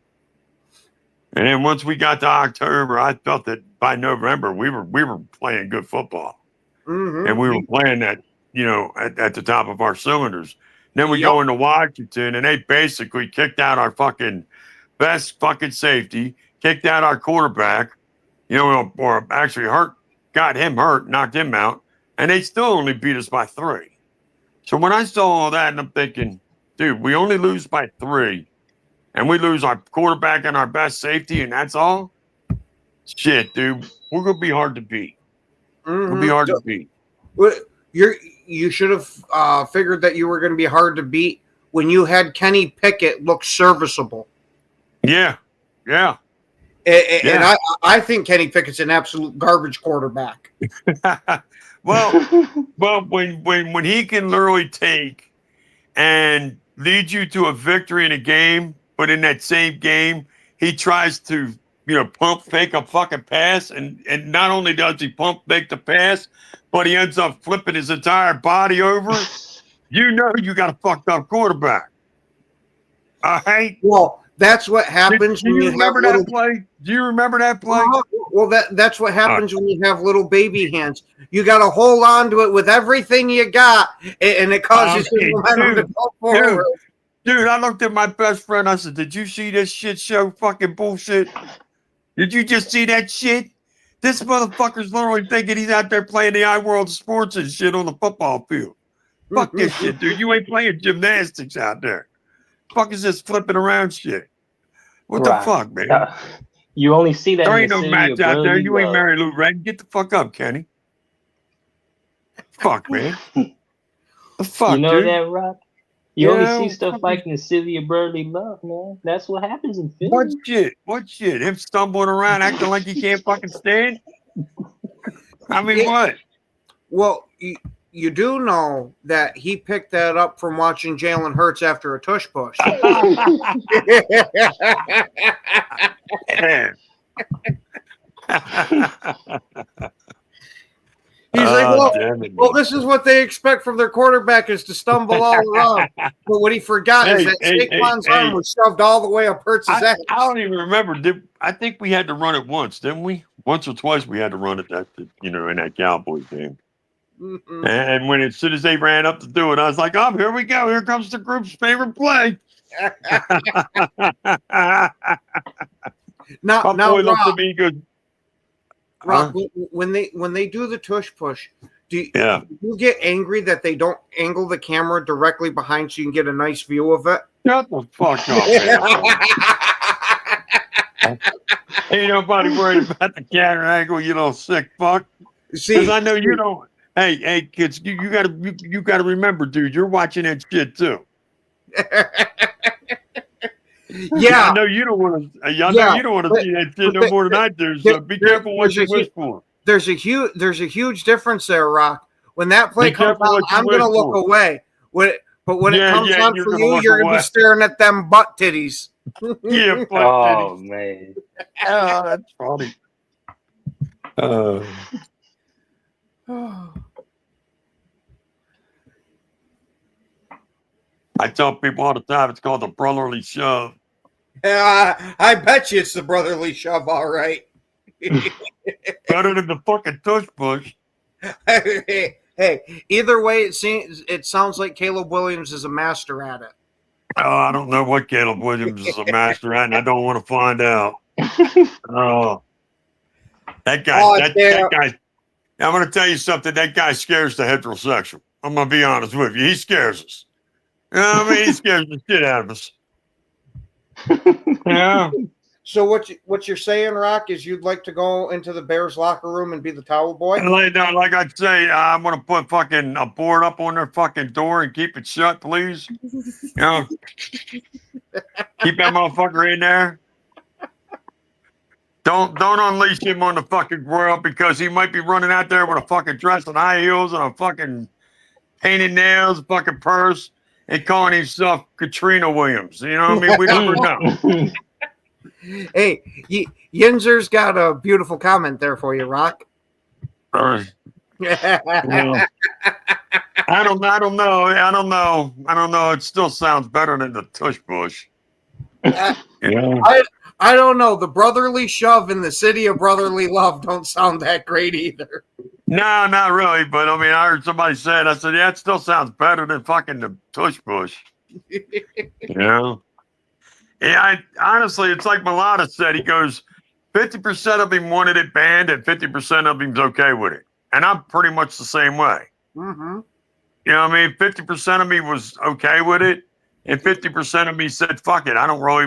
And then once we got to October, I felt that by November we were playing good football, and we were playing that at the top of our cylinders. Then we go into Washington, and they basically kicked out our fucking best fucking safety, kicked out our quarterback, or actually got him hurt, knocked him out, and they still only beat us by 3. So when I saw all that, and I'm thinking, dude, we only lose by 3, and we lose our quarterback and our best safety, and that's all? Shit, dude, we're going to be hard to beat. Mm-hmm. We'll be hard to beat. You should have figured that you were going to be hard to beat when you had Kenny Pickett look serviceable. Yeah. And I think Kenny Pickett's an absolute garbage quarterback. well, when he can literally take and lead you to a victory in a game, but in that same game, he tries to, pump fake a fucking pass, and not only does he pump fake the pass, but he ends up flipping his entire body over. You got a fucked up quarterback. All right? Well, that's what happens when you remember that play? Do you remember that play? Well, that's what happens when you have little baby hands. You got to hold on to it with everything you got, and it causes you momentum to go forward. Dude, I looked at my best friend. I said, "Did you see this shit show fucking bullshit? Did you just see that shit? This motherfucker's literally thinking he's out there playing the iWorld sports and shit on the football field. Fuck this shit, dude. You ain't playing gymnastics out there. Fuck is this flipping around shit? What the fuck, man? You only see that. There ain't no match out there. You ain't Mary Lou Retton. Get the fuck up, Kenny. Fuck, man. The fuck, you know dude? that, Rock? You only see stuff like Cecilia Burley Love, man. That's what happens in Philly. What shit? Him stumbling around acting like he can't fucking stand? I mean, what? Well, you do know that he picked that up from watching Jalen Hurts after a tush push. He's like, well, this is what they expect from their quarterback is to stumble all around. But what he forgot is that Saquon's arm was shoved all the way up Hurts' ass. I don't even remember. I think we had to run it once, didn't we? Once or twice we had to run it in that Cowboys game. Mm-hmm. And as soon as they ran up to do it, I was like, oh, here we go. Here comes the group's favorite play. now, looked at me and goes, Rob, when they do the tush push, do you get angry that they don't angle the camera directly behind so you can get a nice view of it? Shut the fuck up, man. Ain't nobody worried about the camera angle, you little sick fuck. Because I know you don't. Hey, kids, you gotta remember, dude, you're watching that shit too. Yeah, I know you don't want to. You don't want to see that shit no more than I do. So be careful what you wish for. There's a huge difference there, Rock. When that play comes out, I'm gonna look away. But when it comes on for you, you're gonna be staring at them butt titties. Yeah, butt titties. Man. Oh, that's funny. I tell people all the time it's called the brotherly shove. I bet you it's the brotherly shove, all right. Better than the fucking tush push. Hey, either way, it sounds like Caleb Williams is a master at it. Oh, I don't know what Caleb Williams is a master at, and I don't want to find out. Oh, that guy. I'm going to tell you something. That guy scares the heterosexual. I'm going to be honest with you. He scares us. He scares the shit out of us. Yeah. So what you're saying, Rock, is you'd like to go into the Bears locker room and be the towel boy? Like I'd say, I'm going to put fucking a board up on their fucking door and keep it shut, please. Keep that motherfucker in there. Don't unleash him on the fucking world because he might be running out there with a fucking dress and high heels and a fucking painted nails, fucking purse, and calling himself Katrina Williams. You know what I mean? We never know. Hey, Yinzer's got a beautiful comment there for you, Rock. I don't know. It still sounds better than the tush push. I don't know. The brotherly shove in the city of brotherly love don't sound that great either. No, not really. But I mean, I heard somebody say it. I said, yeah, it still sounds better than fucking the tush push. You know? Yeah, honestly, it's like Mulata said. He goes, 50% of him wanted it banned and 50% of him's okay with it. And I'm pretty much the same way. Mm-hmm. You know what I mean? 50% of me was okay with it. And 50% of me said, fuck it.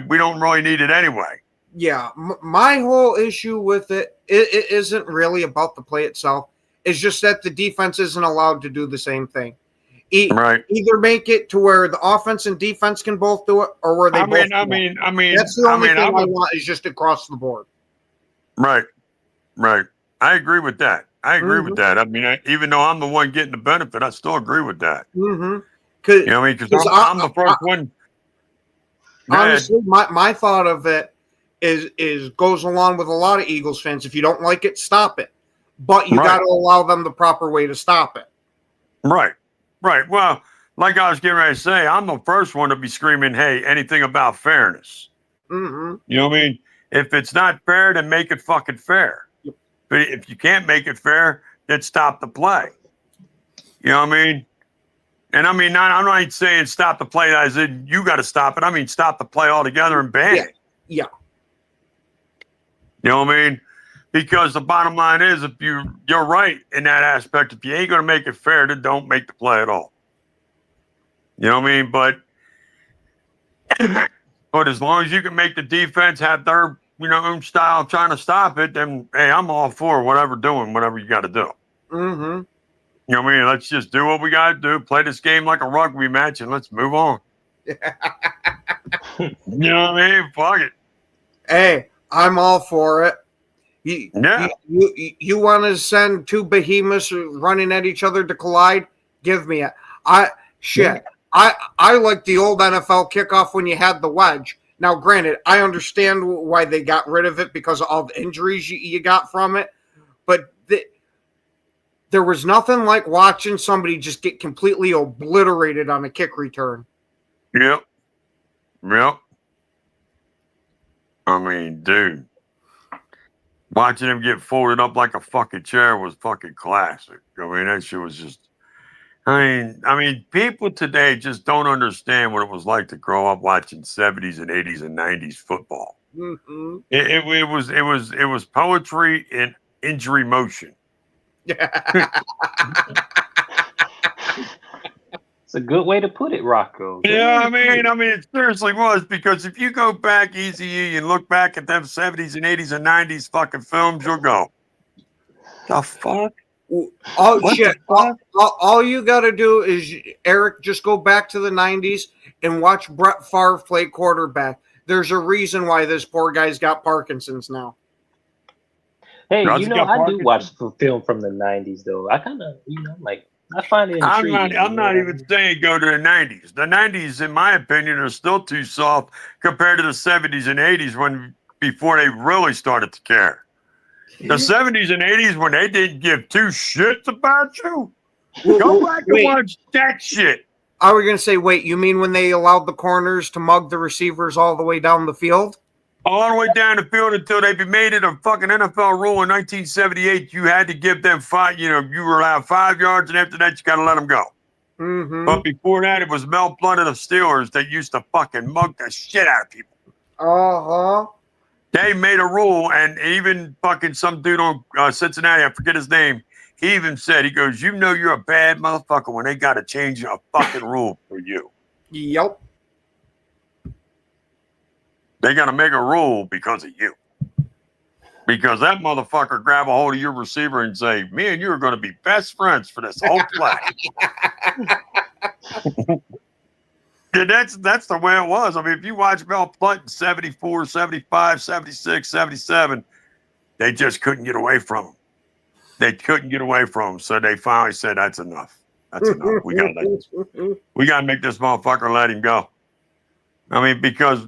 We don't really need it anyway. Yeah, my whole issue with it isn't really about the play itself. It's just that the defense isn't allowed to do the same thing. Right. Either make it to where the offense and defense can both do it, or where they both. I mean, That's the only thing I want is just across the board. Right. Right. I agree with that. I mean, even though I'm the one getting the benefit, I still agree with that. Mm-hmm. You know what I mean? Because I'm the first one. Honestly, my thought of it is goes along with a lot of Eagles fans. If you don't like it, stop it. But you got to allow them the proper way to stop it. Right. Right. Well, like I was getting ready to say, I'm the first one to be screaming, hey, anything about fairness. Mm-hmm. You know what I mean? If it's not fair, then make it fucking fair. Yep. But if you can't make it fair, then stop the play. You know what I mean? And I mean, I'm not saying stop the play as in you got to stop it. I mean, stop the play altogether and ban it. Yeah. You know what I mean? Because the bottom line is, if you're right in that aspect, if you ain't going to make it fair, then don't make the play at all. You know what I mean? But as long as you can make the defense have their own style trying to stop it, then hey, I'm all for whatever you got to do. Mm-hmm. You know what I mean? Let's just do what we got to do. Play this game like a rugby match, and let's move on. You know what I mean? Fuck it. Hey, I'm all for it. You want to send two behemoths running at each other to collide? Give me it. I like the old NFL kickoff when you had the wedge. Now, granted, I understand why they got rid of it because of all the injuries you got from it, but there was nothing like watching somebody just get completely obliterated on a kick return. Yep. I mean, dude, watching him get folded up like a fucking chair was fucking classic. I mean, that shit was just. I mean, people today just don't understand what it was like to grow up watching 70s and 80s and 90s football. Mm-hmm. It was poetry in injury motion. It's a good way to put it, Rocco. Yeah, I mean, it seriously was, because if you go back easy and look back at them 70s and 80s and 90s fucking films, you'll go, the fuck? Oh, what shit. All you got to do is, Eric, just go back to the 90s and watch Brett Favre play quarterback. There's a reason why this poor guy's got Parkinson's now. Hey, I do watch the film from the 90s, though. I kind of, I find it intriguing. I'm not even saying go to the 90s. The 90s, in my opinion, are still too soft compared to the 70s and 80s before they really started to care. The 70s and 80s, when they didn't give two shits about you, go back and watch that shit. I was going to say, wait, you mean when they allowed the corners to mug the receivers all the way down the field? All the way down the field until they made it a fucking NFL rule in 1978. You had to give them you were allowed 5 yards, and after that, you got to let them go. Mm-hmm. But before that, it was Mel Blount of the Steelers that used to fucking mug the shit out of people. Uh-huh. They made a rule, and even fucking some dude on Cincinnati, I forget his name, he even said, he goes, you're a bad motherfucker when they got to change a fucking rule for you. Yep. They got to make a rule because of you. Because that motherfucker grab a hold of your receiver and say, me and you are going to be best friends for this whole play. And that's the way it was. I mean, if you watch Mel Blount in 74, 75, 76, 77, they just couldn't get away from him. So they finally said, that's enough. That's enough. We got to make this motherfucker let him go. I mean, because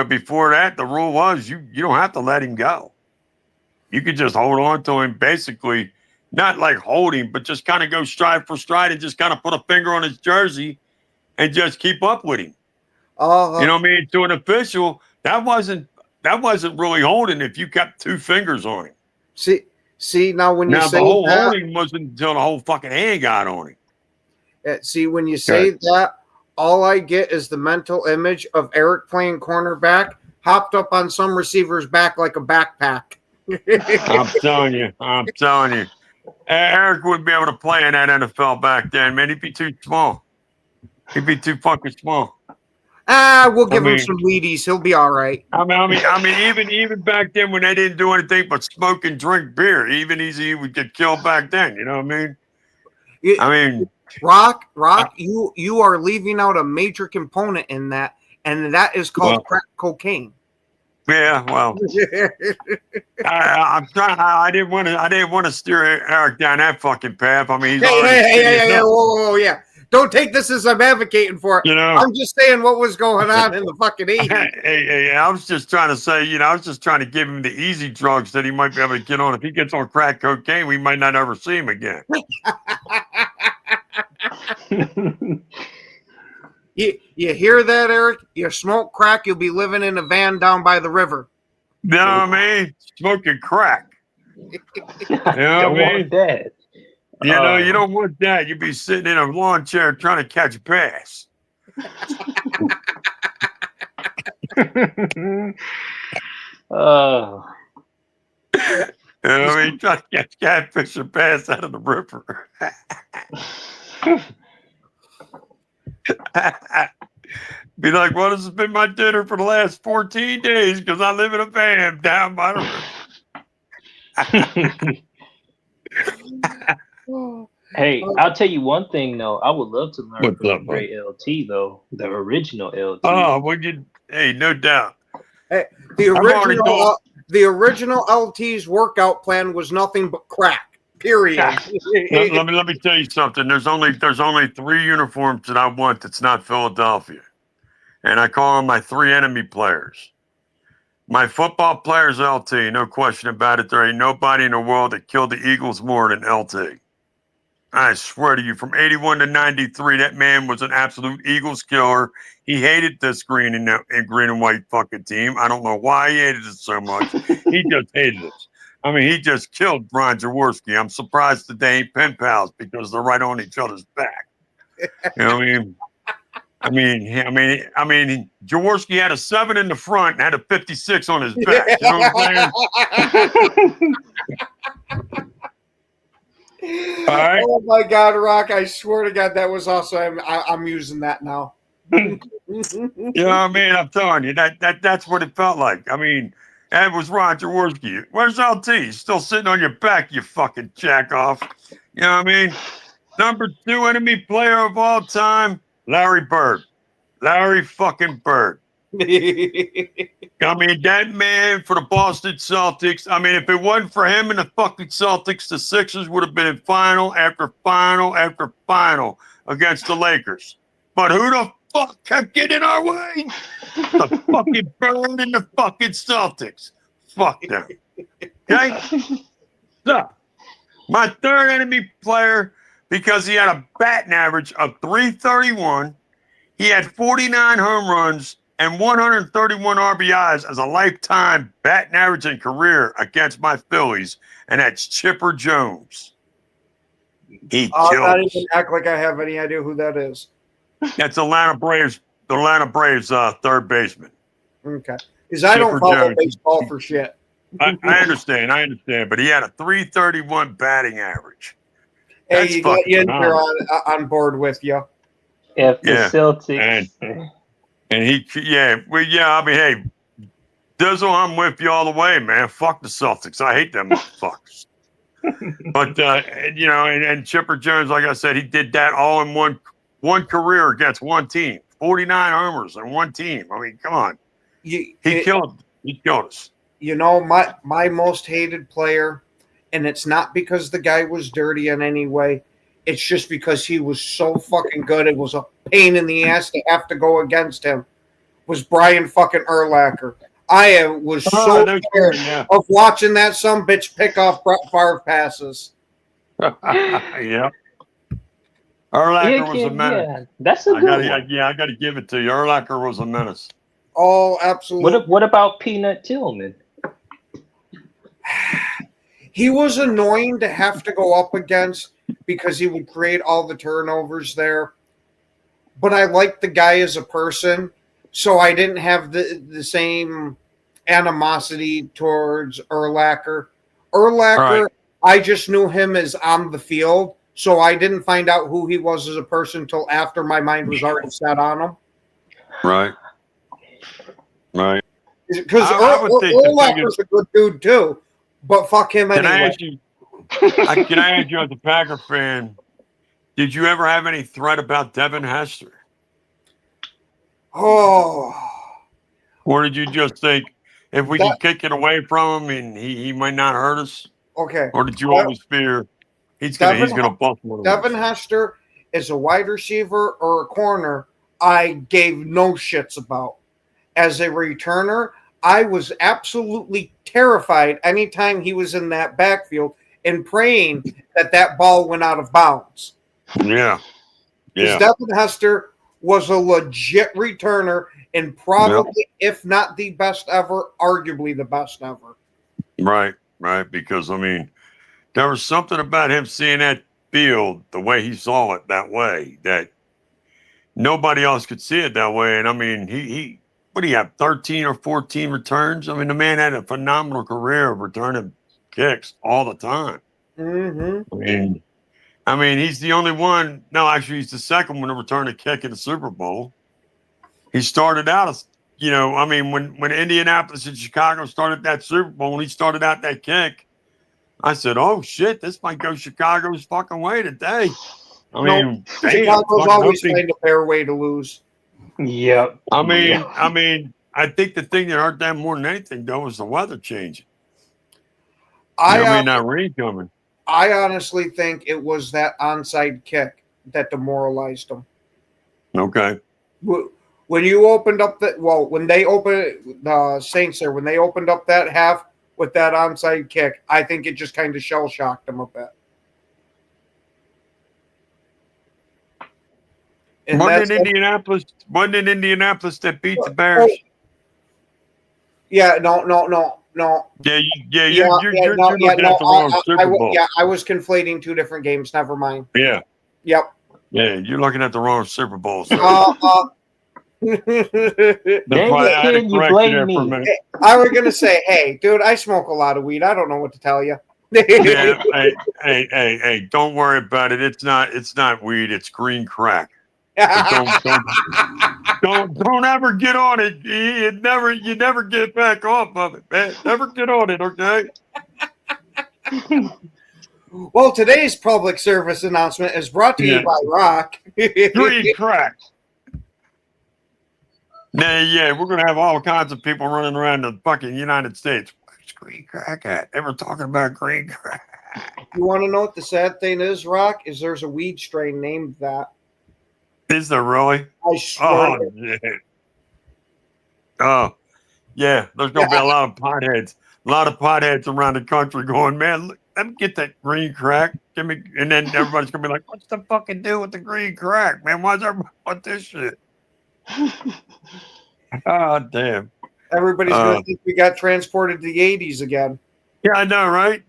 before that, the rule was you don't have to let him go. You could just hold on to him, basically, not like hold him, but just kind of go stride for stride and just kind of put a finger on his jersey and just keep up with him. Uh-huh. You know what I mean? To an official, that wasn't really holding if you kept two fingers on him. See, now when you Now, the say whole that, holding wasn't until the whole fucking hand got on him. see, when you say that, all I get is the mental image of Eric playing cornerback, hopped up on some receiver's back like a backpack. I'm telling you. Eric wouldn't be able to play in that NFL back then, man. He'd be too small. He'd be too fucking small. We'll give him some Wheaties. He'll be all right. I mean, even back then when they didn't do anything but smoke and drink beer, even he would get killed back then. You know what I mean? Rock, you are leaving out a major component in that, and that is called crack cocaine. Yeah, well, I'm trying. I didn't want to steer Eric down that fucking path. I mean, he's hey, whoa, yeah. Don't take this as I'm advocating for it. You know, I'm just saying what was going on in the fucking 80s. Hey, I was just trying to say, I was just trying to give him the easy drugs that he might be able to get on. If he gets on crack cocaine, we might not ever see him again. You hear that, Eric? You smoke crack, you'll be living in a van down by the river. You know what I mean? Smoking crack. You know what I mean? Want that. You know, you don't want that. You'd be sitting in a lawn chair trying to catch a pass. You know what I mean? Trying to catch catfish and pass out of the river. Be like, well, this has been my dinner for the last 14 days because I live in a van down by the river. Hey, I'll tell you one thing though. I would love to learn from the great LT though, the original LT. Oh, hey, no doubt. Hey, the original LT's workout plan was nothing but crack. Period. let me tell you something. There's only 3 uniforms that I want that's not Philadelphia, and I call them my 3 enemy players. My football players, LT, no question about it. There ain't nobody in the world that killed the Eagles more than LT. I swear to you, from 81 to 93, that man was an absolute Eagles killer. He hated this green and white fucking team. I don't know why he hated it so much. He just hated it. I mean, he just killed Brian Jaworski. I'm surprised that they ain't pen pals because they're right on each other's back. You know what I mean? Jaworski had a 7 in the front and had a 56 on his back. You know what I'm saying? All right. Oh my God, Rock! I swear to God, that was awesome. I'm using that now. You know what I mean? I'm telling you that's what it felt like. I mean, that was Roger Jaworski. Where's LT? He's still sitting on your back, you fucking jack off. You know what I mean? Number 2 enemy player of all time, Larry Bird. Larry fucking Bird. I mean, that man for the Boston Celtics. I mean, if it wasn't for him and the fucking Celtics, the Sixers would have been in final after final after final against the Lakers. But who the fuck kept getting in our way? The fucking Bird and the fucking Celtics. Fuck them. Okay? So, my 3rd enemy player, because he had a batting average of .331, he had 49 home runs and 131 RBIs as a lifetime batting average and career against my Phillies, and that's Chipper Jones. He I'll killed not us. even act like I have any idea who that is. That's Atlanta Braves 3rd baseman. Okay. Because I don't follow baseball for shit. I understand, but he had a .331 batting average. Hey, That's you got fucking Yinzer on board with you. If the Celtics and he, I mean, hey, Dizzle, I'm with you all the way, man. Fuck the Celtics. I hate them motherfuckers. But and Chipper Jones, like I said, he did that all in one career against one team. 49 homers in one team. I mean, come on. He killed us. You know, my most hated player, and it's not because the guy was dirty in any way. It's just because he was so fucking good. It was a pain in the ass to have to go against him. Was Brian fucking Urlacher. I was so tired of watching that sumbitch pick off Brett Favre passes. Yeah. Urlacher was a menace. Yeah, that's a good one. I got to give it to you. Urlacher was a menace. Oh, absolutely. What about Peanut Tillman? He was annoying to have to go up against because he would create all the turnovers there. But I liked the guy as a person, so I didn't have the same animosity towards Urlacher. Urlacher, Right. I just knew him as on the field, so I didn't find out who he was as a person until after my mind was already set on him. Right. Right. Because I would think the Urlacher's a good dude too, but fuck him Can I anyway. ask you? Can I ask you as a Packer fan? Did you ever have any threat about Devin Hester, Oh, or did you just think if we that can kick it away from him and he might not hurt us, okay. or did you always fear he's Devin gonna bust one of Devin us? Hester is a wide receiver or a corner I gave no shits about. As a returner, I was absolutely terrified anytime he was in that backfield and praying that that ball went out of bounds. Yeah. Because Yeah. Devin Hester was a legit returner and probably, if not the best ever, arguably the best ever. Right. Right. Because I mean, there was something about him seeing that field the way he saw it that way that nobody else could see it that way. And I mean, he what do you have, 13 or 14 returns? I mean, the man had a phenomenal career of returning kicks all the time. Mm-hmm. I mean, he's the only one. No, actually, he's the second one to return a kick in the Super Bowl. He started out as, I mean, when Indianapolis and Chicago started that Super Bowl, when he started out that kick, I said, "Oh shit, this might go Chicago's fucking way today." I mean, damn, Chicago's fucking always hoping. find a fair way to lose. Yep. I mean, Yep. I think the thing that hurt them more than anything though was the weather changing. I That rain coming. I honestly think it was that onside kick that demoralized them. Okay. When you opened up when they opened the Saints there, when they opened up that half with that onside kick, I think it just kind of shell shocked them a bit. And Wasn't it Indianapolis that beat the Bears? Oh, yeah, no. Yeah, you're looking at the wrong Super Bowl. I was conflating two different games. Never mind. Yeah. Yep. Yeah, you're looking at the wrong Super Bowl. So Then you kid, you blame me. I was gonna say, hey, dude, I smoke a lot of weed. I don't know what to tell you. Yeah, hey, don't worry about it. It's not weed. It's green crack. Don't ever get on it. You never get back off of it, man. Never get on it, okay? Well, today's public service announcement is brought to you by Rock. Green crack. Yeah, we're gonna have all kinds of people running around the fucking United States. Where's green crack at? They were talking about green crack. You want to know what the sad thing is, Rock? Is there's a weed strain named that. Is there really? I swear. Oh, yeah. There's gonna be a lot of potheads around the country going, man. Look, let me get that green crack. Give me, and then everybody's gonna be like, "What's the fucking deal with the green crack, man? Why's everybody want this shit?" Oh, damn. Everybody's gonna think we got transported to the '80s again. Yeah, I know, right?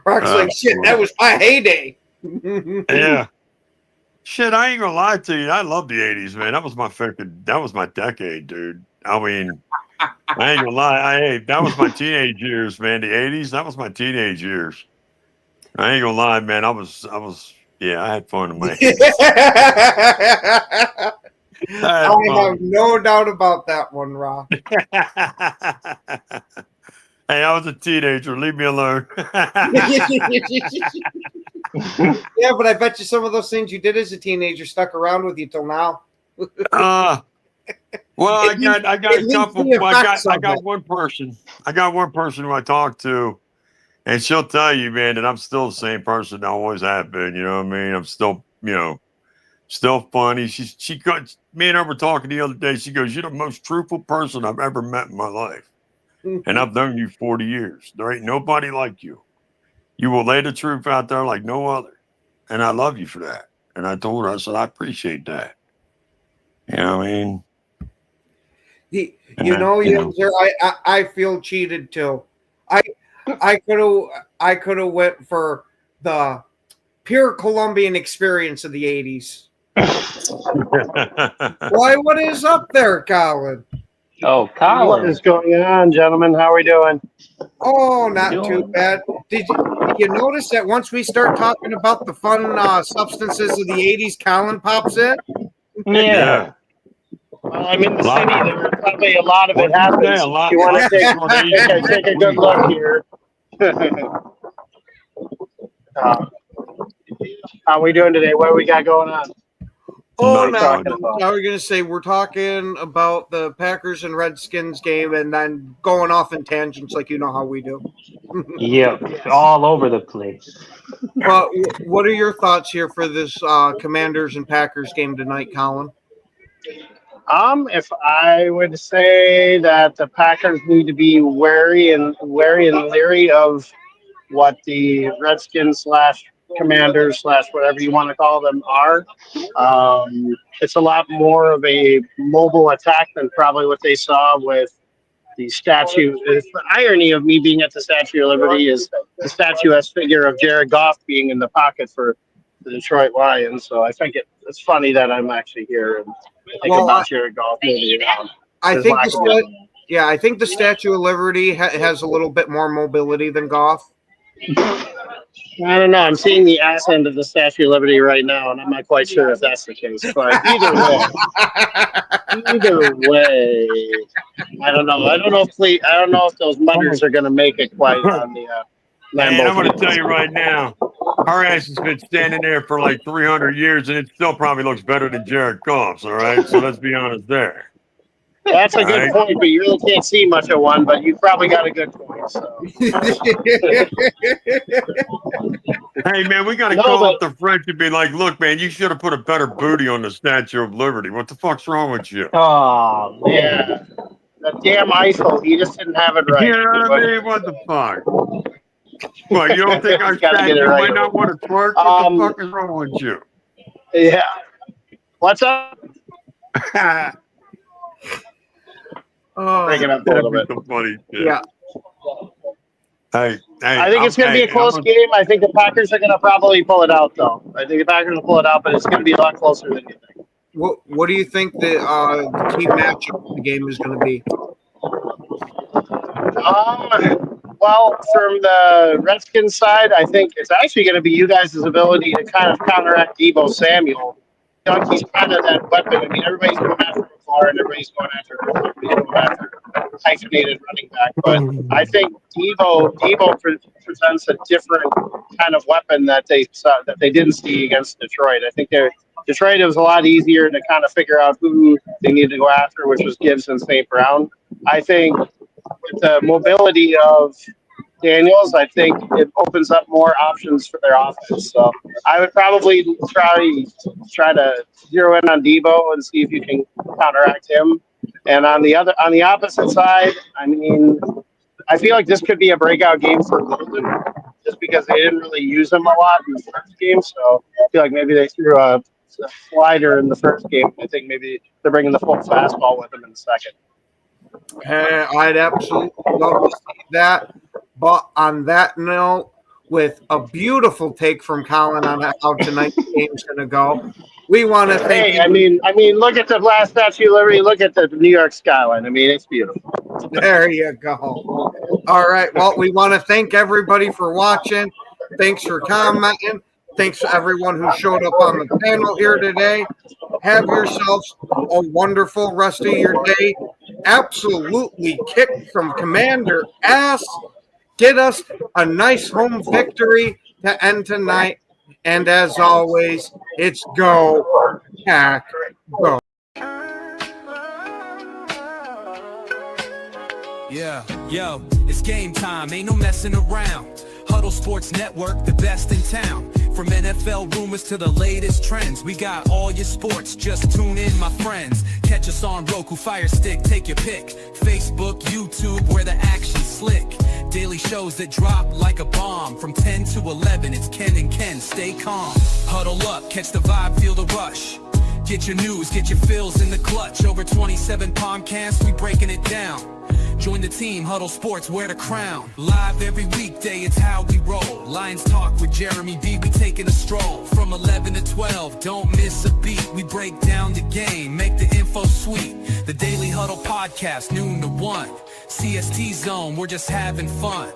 Rock's like, shit, that was my heyday. Yeah. Shit, I ain't gonna lie to you. I love the 80s, man. That was my decade, dude. I mean, I ain't gonna lie. That was my teenage years, man. The 80s, that was my teenage years. I ain't gonna lie, man. I had fun in my 80s. I have no doubt about that one, Rock. Hey, I was a teenager. Leave me alone. Yeah, but I bet you some of those things you did as a teenager stuck around with you till now. Well, I got a couple. I got one person. I got one person who I talked to, and she'll tell you, man, that I'm still the same person I always have been. You know what I mean? I'm still, still funny. Me and her were talking the other day. She goes, "You're the most truthful person I've ever met in my life. And I've known you 40 years. There ain't nobody like you. You will lay the truth out there like no other. And I love you for that." And I told her, I said, "I appreciate that." You know what I mean? You Yeah, know, you know. Yinzer, I feel cheated too. I I could have went for the pure Colombian experience of the '80s. Why? What is up there, Colin? Oh, What Colin. is going on, gentlemen? How are we doing? Oh, not too Doing- bad. Did you notice that once we start talking about the fun substances of the '80s, Colin pops in? Yeah. Well, I'm in the Lot- city. There probably a lot of it What'd you say? happens. A If lot. you want to take Lot of take a good look here. uh, how are we doing today? What do we got going on? Oh, What are we Not now, talking much. about? now we're going to say we're talking about the Packers and Redskins game and then going off in tangents like you know how we do. Yep. All over the place. But what are your thoughts here for this Commanders and Packers game tonight, Colin? If I would say that the Packers need to be wary and leery of what the Redskins slash Commanders slash whatever you want to call them are. It's a lot more of a mobile attack than probably what they saw with the statue. The irony of me being at the Statue of Liberty is the statuesque figure of Jared Goff being in the pocket for the Detroit Lions. So I think it's funny that I'm actually here and think about Jared Goff moving around. I His think lack of- I think the Statue of Liberty has a little bit more mobility than Goff. I don't know. I'm seeing the ass end of the Statue of Liberty right now, and I'm not quite sure if that's the case. But either way, I don't know. I don't know if those mutters are going to make it quite on the And I'm going to Lambeau. tell you right now, our ass has been standing there for like 300 years, and it still probably looks better than Jared Goff's. All right, so let's be honest there. That's a good Right. point, but you really can't see much of one. But you probably got a good point. So. Hey man, we got to No, call but- up the French and be like, "Look, man, you should have put a better booty on the Statue of Liberty. What the fuck's wrong with you?" Oh man. Yeah, the damn Eiffel. He just didn't have it right. You know what I mean? What the fuck? What, you don't think our Gotta get it statue right. might not want to twerk? What the fuck is wrong with you? Yeah. What's up? Break it up a little bit. Some funny shit. Yeah. Hey, I think it's going to be a close game. I think the Packers are going to probably pull it out, though. I think the Packers will pull it out, but it's going to be a lot closer than you think. What do you think the team matchup of the game is going to be? Well, from the Redskins side, I think it's actually going to be you guys' ability to kind of counteract Deebo Samuel. He's kind of that weapon. I mean, everybody's going after McLaurin, and everybody's going after hyphenated running back. But I think Deebo presents a different kind of weapon that they didn't see against Detroit. I think Detroit, it was a lot easier to kind of figure out who they needed to go after, which was Gibbs and St. Brown. I think with the mobility of Daniels, I think it opens up more options for their offense. So I would probably try to zero in on Deebo and see if you can counteract him. And on the opposite side, I mean, I feel like this could be a breakout game for Golden, just because they didn't really use him a lot in the first game. So I feel like maybe they threw a slider in the first game. I think maybe they're bringing the full fastball with them in the second. I'd absolutely love to see that. But on that note, with a beautiful take from Colin on how tonight's game's going to go, we want to thank. Hey, I mean, look at the last Statue of Liberty. Look at the New York skyline. I mean, it's beautiful. There you go. All right. Well, we want to thank everybody for watching. Thanks for commenting. Thanks to everyone who showed up on the panel here today. Have yourselves a wonderful rest of your day. Absolutely kick some Commander ass. Get us a nice home victory to end tonight. And as always, it's go, Pack, go. Yeah, yo, it's game time, ain't no messing around. Huddle Sports Network, the best in town. From NFL rumors to the latest trends, we got all your sports, just tune in, my friends. Catch us on Roku, Fire Stick, take your pick. Facebook, YouTube, where the action's slick. Daily shows that drop like a bomb. From 10 to 11, it's Ken and Ken, stay calm. Huddle up, catch the vibe, feel the rush. Get your news, get your fills in the clutch. Over 27 podcasts, we breaking it down. Join the team, Huddle Sports, wear the crown. Live every weekday, it's how we roll. Lions Talk with Jeremy B, we taking a stroll. From 11 to 12, don't miss a beat. We break down the game, make the info sweet. The Daily Huddle Podcast, noon to 1. CST Zone, we're just having fun.